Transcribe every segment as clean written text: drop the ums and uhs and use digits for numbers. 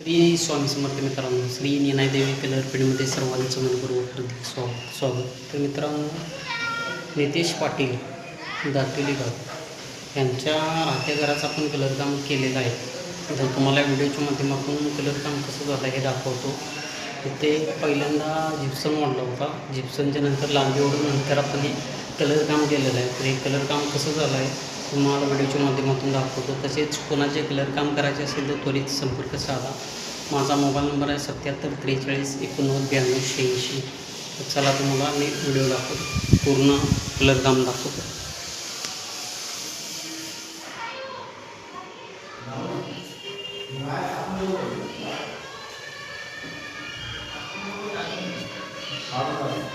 श्री स्वामी समर्थ मित्रांनो, श्री निनायदेवी कलर फील्डमध्ये सर्वांचं मनपूर्वक हार्दिक स्वागत. तर मित्रांनो, नितेश पाटील दातेली गाव यांच्या राहत्या घराचं आपण कलरकाम केलेलं आहे. तर तुम्हाला व्हिडिओच्या माध्यमातून कलरकाम कसं झालं हे दाखवतो. इथे पहिल्यांदा जिप्सम वाढला होता. जिप्समच्या नंतर लांबी ओढून नंतर आपण हे कलरकाम केलेलं आहे. तर हे कलरकाम कसं झालं आहे तुम्हाला व्हिडिओच्या माध्यमातून दाखवतो. तसेच कोणाचे कलरकाम करायचे असेल तर त्वरित संपर्क साधा. माझा मोबाईल नंबर आहे 77 43 89 92 86. तर चला तुम्हाला मी व्हिडिओ दाखवतो, पूर्ण कलरकाम दाखवतो.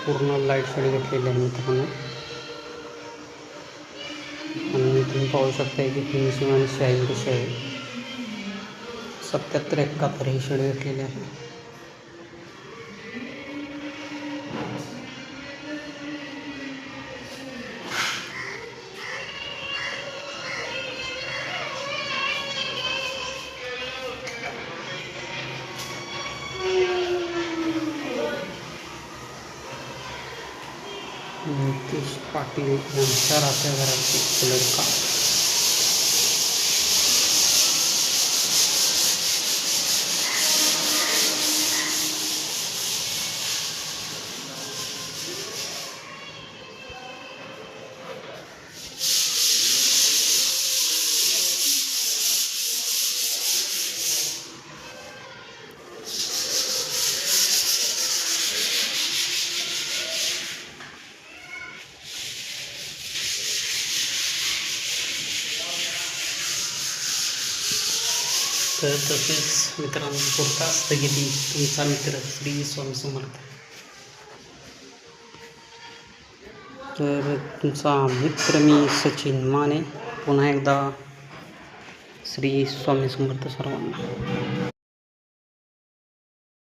पूर्ण लाईट शेड घेतलेली आहे मित्रांनो, आणि तुम्ही पाहू शकता की फिनिशिंग आणि शाईन कशी आहे. 77 71 हे शेड घेतलेले आहे. नितेश पाटील यांच्या राहत्या घराचे कलरकाम. तर तसेच मित्रांनो, पुरता स्थगिती तुमचा मित्र श्री स्वामी समर्थ. तर तुमचा मित्र मी सचिन माने. पुन्हा एकदा श्री स्वामी समर्थ सर्वांना.